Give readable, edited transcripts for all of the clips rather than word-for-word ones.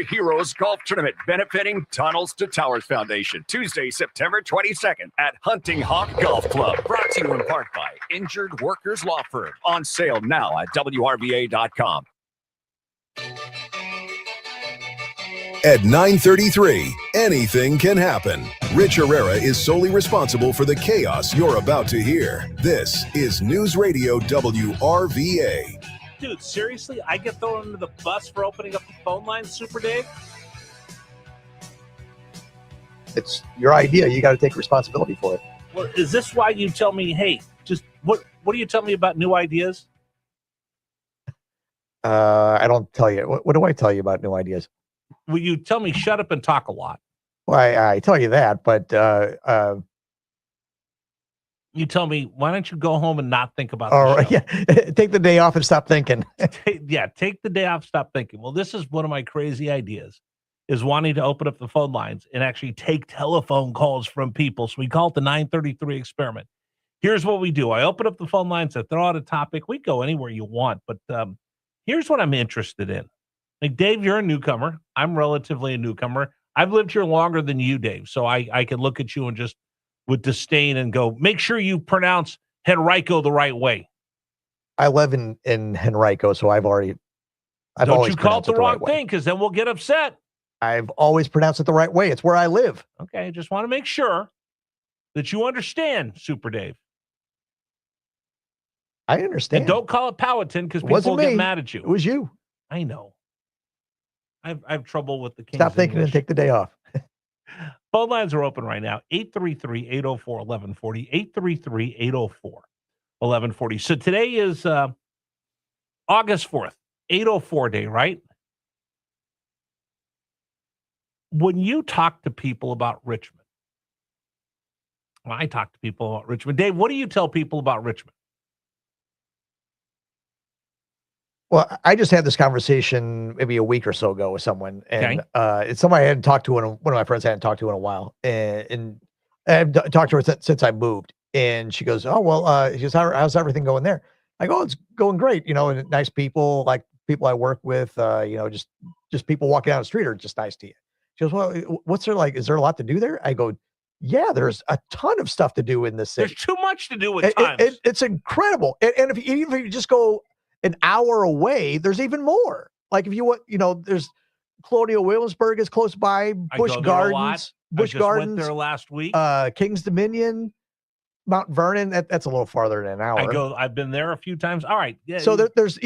Heroes Golf Tournament benefiting Tunnels to Towers Foundation, Tuesday, September 22nd at Hunting Hawk Golf Club. Brought to you in part by Injured Workers Law Firm. On sale now at WRVA.com. At 9:33, anything can happen. Rich Herrera is solely responsible for the chaos you're about to hear. This is News Radio WRVA. Dude, seriously, I get thrown under the bus for opening up the phone line, Super Dave? It's your idea. You got to take responsibility for it. Well, is this why you tell me, hey, just what do you tell me about new ideas? I don't tell you. What do I tell you about new ideas? Well, you tell me shut up and talk a lot. Well, I tell you that, but you tell me, why don't you go home and not think about the show? Yeah, take the day off and stop thinking. Take the day off, stop thinking. Well, this is one of my crazy ideas, is wanting to open up the phone lines and actually take telephone calls from people. So we call it the 933 experiment. Here's what we do. I open up the phone lines, I throw out a topic. We go anywhere you want, but here's what I'm interested in. Like, Dave, you're a newcomer. I'm relatively a newcomer. I've lived here longer than you, Dave, so I can look at you and just with disdain and go, make sure you pronounce Henrico the right way. I live in Henrico, so I've always Don't you call it the wrong thing, because then we'll get upset. I've always pronounced it the right way. It's where I live. Okay, I just want to make sure that you understand, Super Dave. I understand. And don't call it Powhatan, because people will get mad at you. It was you. I know. I have trouble with the King's Stop thinking English. and take the day off. Phone lines are open right now. 833-804-1140. 833-804-1140. So today is August 4th, 804 day, right? When you talk to people about Richmond, when I talk to people about Richmond, Dave, what do you tell people about Richmond? Well, I just had this conversation maybe a week or so ago with someone, and it's somebody I hadn't talked to one of my friends I hadn't talked to in a while, and I've talked to her since I moved, and she goes, "Oh well," she goes, "How's everything going there?" I go, "Oh, it's going great, and nice people, like people I work with, just people walking down the street are just nice to you." She goes, "Well, what's there like? Is there a lot to do there?" I go, "Yeah, there's a ton of stuff to do in this city. There's too much to do at times. It's incredible, and even if you just go an hour away, there's even more. Like if you want, there's Colonial Williamsburg is close by, Busch Gardens, went there last week. King's Dominion, Mount Vernon. That's a little farther than an hour. I've been there a few times. All right. Yeah. So there's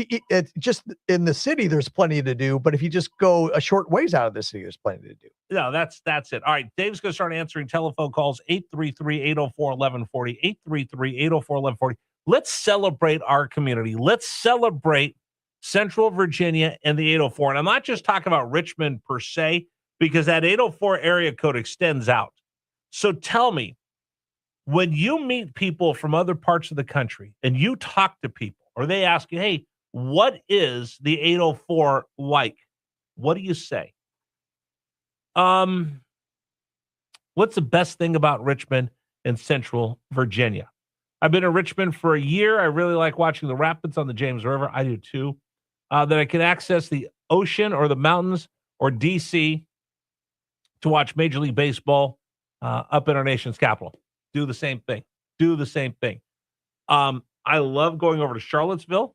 just in the city, there's plenty to do. But if you just go a short ways out of the city, there's plenty to do. No, that's it. All right. Dave's going to start answering telephone calls. 833-804-1140. 833-804-1140. Let's celebrate our community. Let's celebrate Central Virginia and the 804. And I'm not just talking about Richmond per se, because that 804 area code extends out. So tell me, when you meet people from other parts of the country and you talk to people, or they ask you, hey, what is the 804 like? What do you say? What's the best thing about Richmond and Central Virginia? I've been in Richmond for a year. I really like watching the rapids on the James River. I do too. That I can access the ocean or the mountains or D.C. to watch Major League Baseball up in our nation's capital. Do the same thing. I love going over to Charlottesville.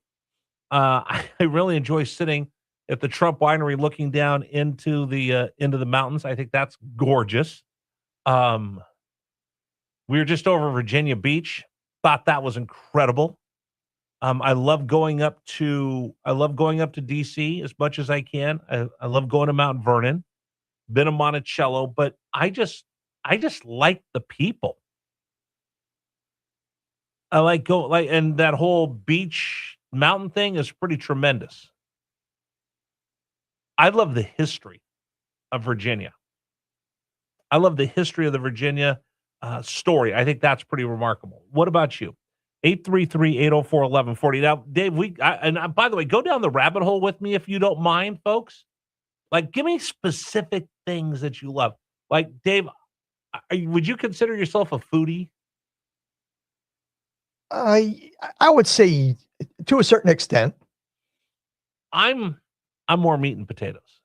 I really enjoy sitting at the Trump Winery looking down into the mountains. I think that's gorgeous. We were just over Virginia Beach. Thought that was incredible. I love going up to DC as much as I can. I love going to Mount Vernon. Been to Monticello, but I just like the people. I like and that whole beach mountain thing is pretty tremendous. I love the history of Virginia. I love the history of the Virginia story. I think that's pretty remarkable. What about you? 833-804-1140. Now, Dave, by the way, go down the rabbit hole with me if you don't mind, folks. Like, give me specific things that you love. Like, Dave, would you consider yourself a foodie? I would say to a certain extent. I'm more meat and potatoes.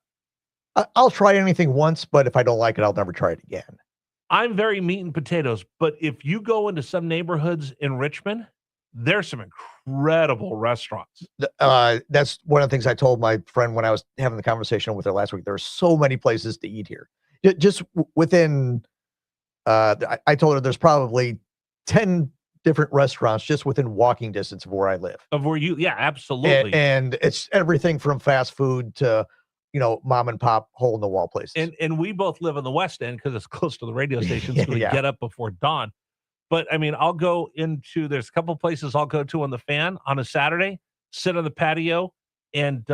I'll try anything once, but if I don't like it, I'll never try it again. I'm very meat and potatoes, but if you go into some neighborhoods in Richmond, there's some incredible restaurants. That's one of the things I told my friend when I was having the conversation with her last week. There are so many places to eat here. Just within, I told her there's probably 10 different restaurants just within walking distance of where I live. Of where you, yeah, absolutely. And it's everything from fast food to, mom and pop hole in the wall places. And we both live in the West End because it's close to the radio stations. So we get up before dawn. But I mean, I'll go into, there's a couple places I'll go to on the Fan on a Saturday, sit on the patio and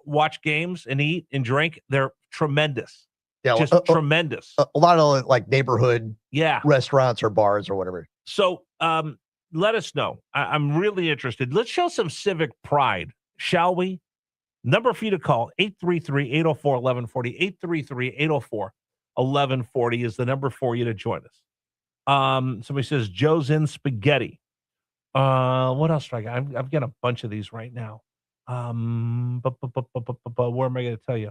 watch games and eat and drink. They're tremendous. Yeah, just tremendous. A lot of like neighborhood restaurants or bars or whatever. So let us know. I'm really interested. Let's show some civic pride, shall we? Number for you to call, 833-804-1140. 833-804-1140 is the number for you to join us. Somebody says Joe's in spaghetti. What else do I got? I've got a bunch of these right now. Where am I going to tell you?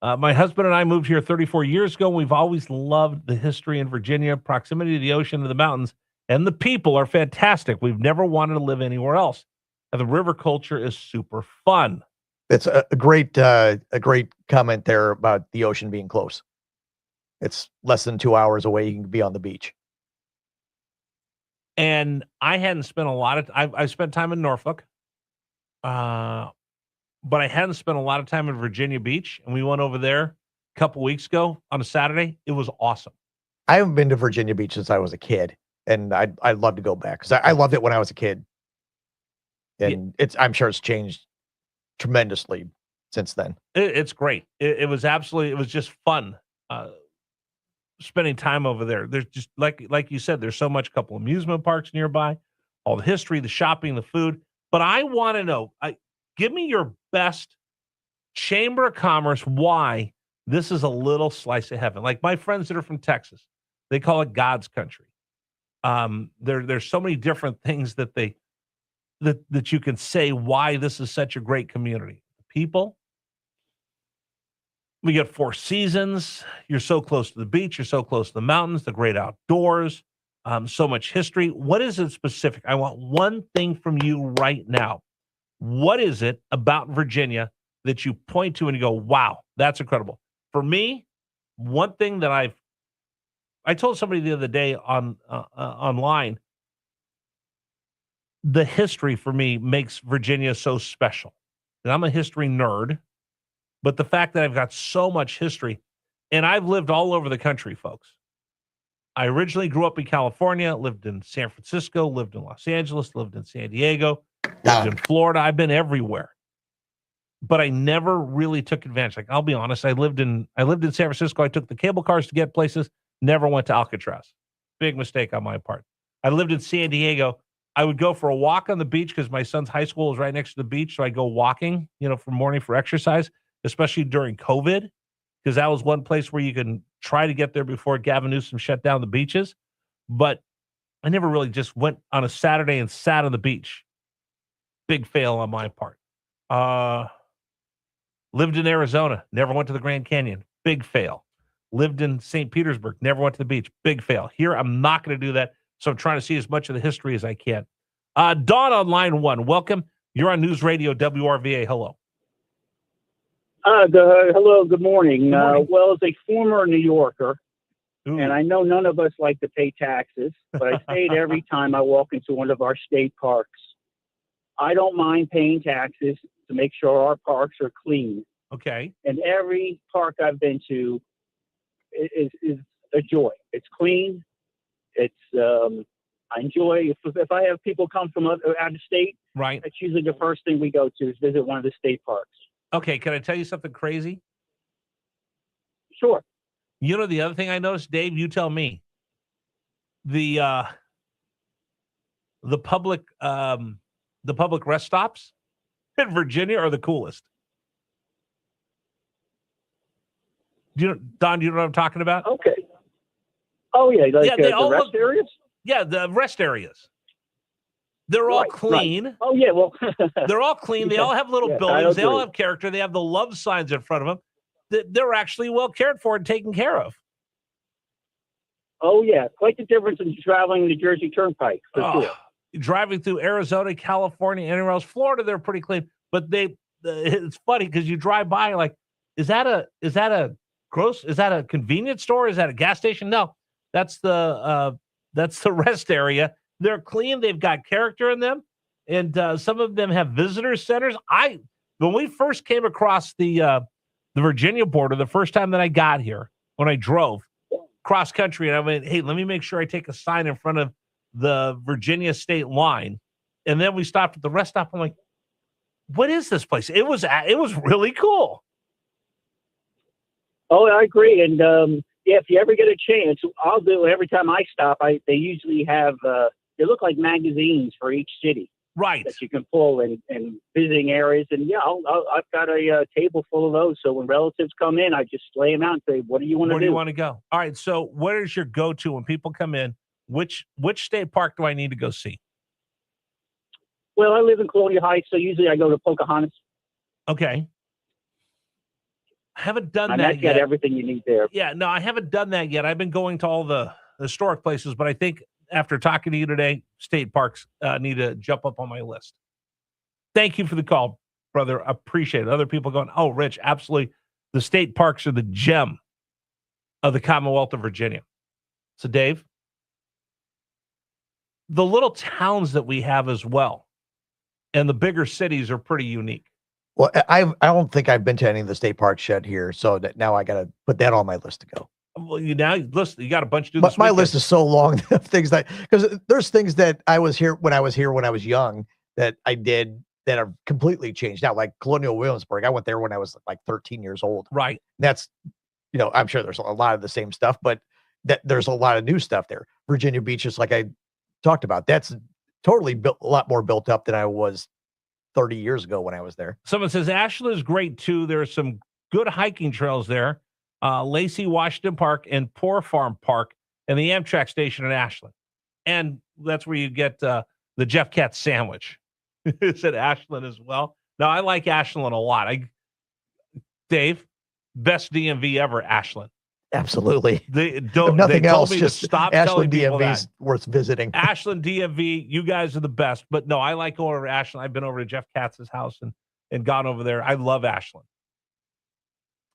My husband and I moved here 34 years ago. We've always loved the history in Virginia, proximity to the ocean and the mountains, and the people are fantastic. We've never wanted to live anywhere else. And the river culture is super fun. It's a great comment there about the ocean being close. It's less than 2 hours away. You can be on the beach. And I hadn't spent a lot of I spent time in Norfolk, but I hadn't spent a lot of time in Virginia Beach. And we went over there a couple weeks ago on a Saturday. It was awesome. I haven't been to Virginia Beach since I was a kid, and I'd love to go back because I loved it when I was a kid. And I'm sure it's changed tremendously since then. It's great. It was just fun. Spending time over there. There's just like you said, there's so much, couple amusement parks nearby, all the history, the shopping, the food. But I want to know, give me your best Chamber of Commerce why this is a little slice of heaven. Like my friends that are from Texas, they call it God's country. There's so many different things that that you can say why this is such a great community. People. We get 4 seasons. You're so close to the beach. You're so close to the mountains, the great outdoors, so much history. What is it specific? I want one thing from you right now. What is it about Virginia that you point to and you go, wow, that's incredible? For me, one thing that I told somebody the other day online, the history for me makes Virginia so special. And I'm a history nerd. But the fact that I've got so much history, and I've lived all over the country, folks. I originally grew up in California, lived in San Francisco, lived in Los Angeles, lived in San Diego, lived in Florida. I've been everywhere. But I never really took advantage. Like, I'll be honest, I lived in San Francisco. I took the cable cars to get places, never went to Alcatraz. Big mistake on my part. I lived in San Diego. I would go for a walk on the beach because my son's high school is right next to the beach. So I go walking, for morning for exercise, especially during COVID, because that was one place where you can try to get there before Gavin Newsom shut down the beaches. But I never really just went on a Saturday and sat on the beach. Big fail on my part. Lived in Arizona, never went to the Grand Canyon. Big fail. Lived in St. Petersburg, never went to the beach. Big fail. Here, I'm not going to do that. So I'm trying to see as much of the history as I can. Dawn on line 1, welcome. You're on News Radio WRVA. Hello. Hello, good morning. Good morning. Well, as a former New Yorker, Ooh. and I know none of us like to pay taxes, but I say it every time I walk into one of our state parks. I don't mind paying taxes to make sure our parks are clean. Okay. And every park I've been to is a joy. It's clean. It's I enjoy. If I have people come from out of state, right, that's usually the first thing we go to is visit one of the state parks. Okay, can I tell you something crazy? Sure. You know the other thing I noticed, Dave, you tell me. The public rest stops in Virginia are the coolest. Don, you know what I'm talking about? Okay. Oh yeah, like they the all rest look, areas? Yeah, the rest areas. They're all Right, right. clean. Oh yeah, well, They're all clean. They Yeah, all have little yes, I buildings. They all agree. have character. They have the love signs in front of them. They're actually well cared for and taken care of. Oh yeah, quite the difference in traveling the Jersey Turnpike for sure. Driving through Arizona, California, anywhere else, Florida, they're pretty clean. But it's funny because you drive by like, is that a convenience store? Is that a gas station? No, that's the rest area. They're clean. They've got character in them, and some of them have visitor centers. When we first came across the Virginia border, the first time that I got here, when I drove cross country, and I went, hey, let me make sure I take a sign in front of the Virginia state line. And then we stopped at the rest stop. I'm like, what is this place? It was really cool. Oh, I agree. And yeah, if you ever get a chance, I'll do every time I stop. They usually have they look like magazines for each city, right, that you can pull and visiting areas. And yeah, I've got a table full of those. So when relatives come in, I just lay them out and say, "What do you want to do? Where do you want to go?" All right. So where is your go-to when people come in? Which state park do I need to go see? Well, I live in Colonial Heights, so usually I go to Pocahontas. Okay. I haven't done And that that's yet. got everything you need there. Yeah, no, I haven't done that yet. I've been going to all the historic places, but I think after talking to you today, state parks need to jump up on my list. Thank you for the call, brother. Appreciate it. Other people going, oh, Rich, absolutely. The state parks are the gem of the Commonwealth of Virginia. So, Dave, the little towns that we have as well and the bigger cities are pretty unique. Well, I don't think I've been to any of the state parks yet here, so that now I got to put that on my list to go. Well, you got a bunch to do. But my list is so long of things because there's things that I was here when I was young that I did that are completely changed now. Like Colonial Williamsburg, I went there when I was like 13 years old. Right. That's, I'm sure there's a lot of the same stuff, but there's a lot of new stuff there. Virginia Beach is like I talked about. That's totally built a lot more built up than I was 30 years ago when I was there. Someone says Ashland is great too. There's some good hiking trails there. Lacey Washington Park and Poor Farm Park and the Amtrak station in Ashland. And that's where you get the Jeff Katz sandwich. It's at Ashland as well. Now, I like Ashland a lot. Dave, best DMV ever, Ashland. Absolutely. They nothing else, me just to stop Ashland telling DMV is worth visiting. Ashland DMV, you guys are the best. But no, I like going over to Ashland. I've been over to Jeff Katz's house and gone over there. I love Ashland.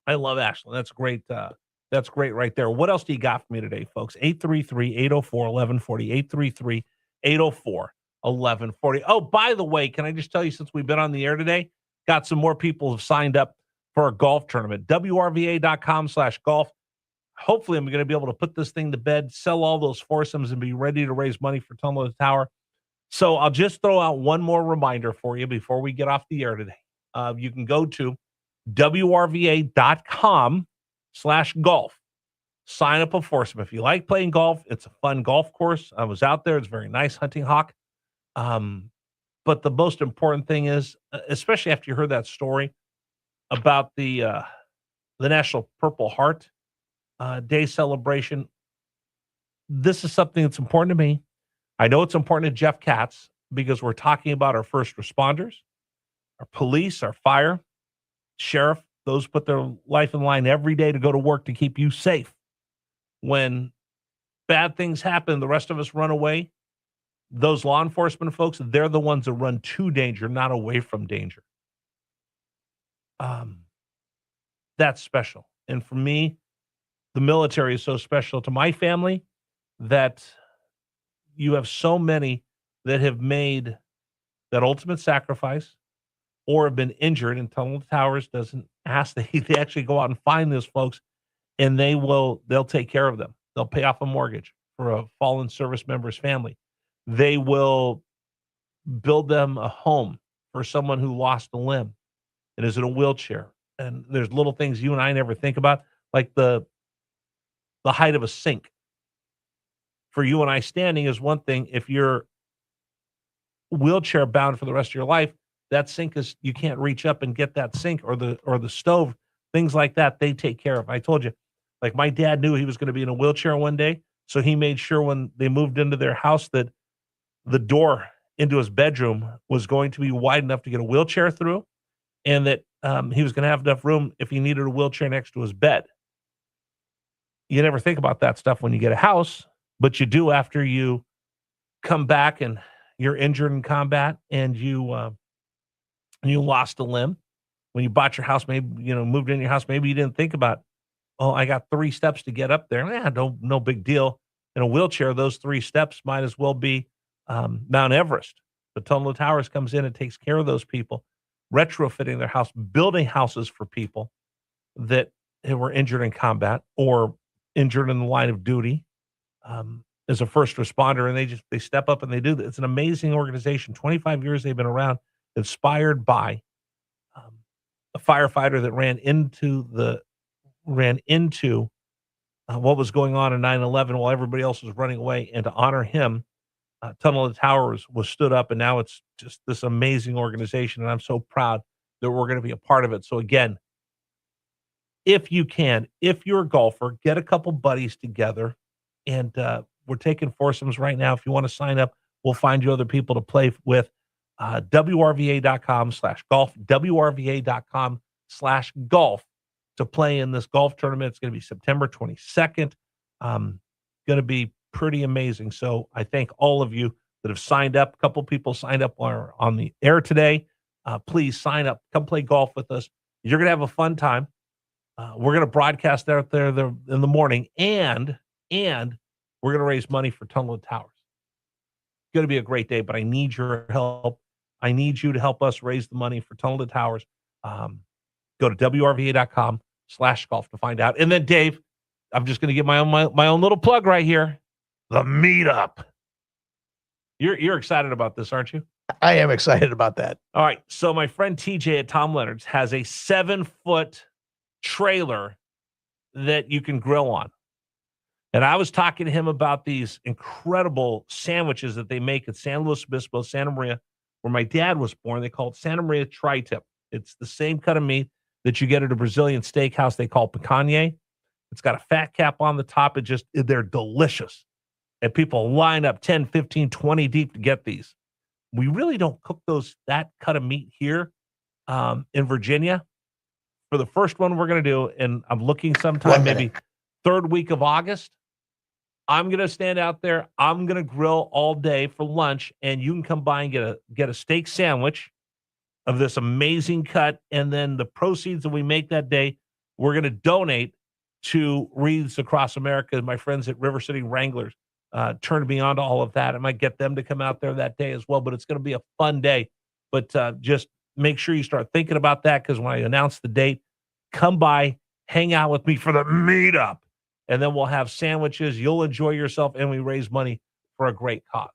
That's great. That's great right there. What else do you got for me today, folks? 833-804-1140. 833-804-1140. Oh, by the way, can I just tell you, since we've been on the air today, got some more people have signed up for a golf tournament. WRVA.com/golf. Hopefully, I'm going to be able to put this thing to bed, sell all those foursomes, and be ready to raise money for Tunnel to the Tower. So I'll just throw out one more reminder for you before we get off the air today. You can go to WRVA.com/golf. Sign up a foursome. If you like playing golf, it's a fun golf course. I was out there. It's very nice, Hunting Hawk. But the most important thing is, especially after you heard that story about the National Purple Heart Day celebration, this is something that's important to me. I know it's important to Jeff Katz because we're talking about our first responders, our police, our fire, sheriff, those put their life in line every day to go to work to keep you safe. When bad things happen, the rest of us run away. Those law enforcement folks, they're the ones that run to danger, not away from danger. That's special. And for me, the military is so special to my family that you have so many that have made that ultimate sacrifice or have been injured, and Tunnel to Towers doesn't ask. They actually go out and find those folks, and they'll take care of them. They'll pay off a mortgage for a fallen service member's family. They will build them a home for someone who lost a limb and is in a wheelchair. And there's little things you and I never think about, like the height of a sink. For you and I, standing is one thing. If you're wheelchair bound for the rest of your life, that sink is, you can't reach up and get that sink or the stove, things like that. They take care of. I told you, like my dad knew he was going to be in a wheelchair one day. So he made sure when they moved into their house that the door into his bedroom was going to be wide enough to get a wheelchair through, and that he was going to have enough room if he needed a wheelchair next to his bed. You never think about that stuff when you get a house, but you do after you come back and you're injured in combat and you lost a limb. When you bought your house, maybe, moved in your house, maybe you didn't think about, oh, I got 3 steps to get up there. Yeah, no big deal. In a wheelchair, those 3 steps might as well be Mount Everest. But Tunnel to Towers comes in and takes care of those people, retrofitting their house, building houses for people that were injured in combat or injured in the line of duty as a first responder. And they step up and they do that. It's an amazing organization. 25 years they've been around, inspired by a firefighter that ran into what was going on in 9/11 while everybody else was running away. And to honor him, Tunnel to Towers was stood up, and now it's just this amazing organization. And I'm so proud that we're going to be a part of it. So again, if you're a golfer, get a couple buddies together, and we're taking foursomes right now. If you want to sign up, we'll find you other people to play with. WRVA.com/golf, WRVA.com/golf to play in this golf tournament. It's going to be September 22nd. Going to be pretty amazing. So I thank all of you that have signed up. A couple people signed up on the air today. Please sign up. Come play golf with us. You're going to have a fun time. We're going to broadcast out there in the morning, and we're going to raise money for Tunnel to Towers. It's going to be a great day, but I need your help. I need you to help us raise the money for Tunnel to Towers. Go to WRVA.com/golf to find out. And then, Dave, I'm just going to give my own little plug right here. The meetup. You're excited about this, aren't you? I am excited about that. All right. So my friend TJ at Tom Leonard's has a 7-foot trailer that you can grill on. And I was talking to him about these incredible sandwiches that they make at San Luis Obispo, Santa Maria, where my dad was born. They call it Santa Maria tri-tip. It's the same cut of meat that you get at a Brazilian steakhouse they call picanha. It's got a fat cap on the top. They're delicious. And people line up 10, 15, 20 deep to get these. We really don't cook that cut of meat here in Virginia. For the first one we're going to do, and I'm looking sometime maybe 3rd week of August, I'm going to stand out there. I'm going to grill all day for lunch, and you can come by and get a steak sandwich of this amazing cut, and then the proceeds that we make that day, we're going to donate to Wreaths Across America. My friends at River City Wranglers turned me on to all of that. I might get them to come out there that day as well, but it's going to be a fun day. But just make sure you start thinking about that, because when I announce the date, come by, hang out with me for the meetup, and then we'll have sandwiches. You'll enjoy yourself, and we raise money for a great cause.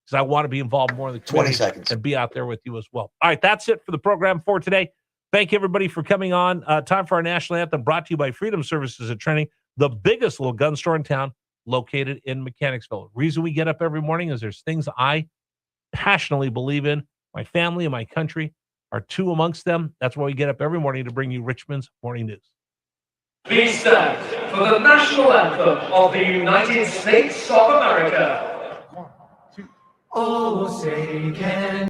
Because I want to be involved more in the community 20 seconds and be out there with you as well. All right, that's it for the program for today. Thank you, everybody, for coming on. Time for our national anthem, brought to you by Freedom Services at Training, the biggest little gun store in town, located in Mechanicsville. The reason we get up every morning is there's things I passionately believe in. My family and my country are two amongst them. That's why we get up every morning to bring you Richmond's Morning News. Please stand for the national anthem of the United States of America. 1, 2. Oh, say can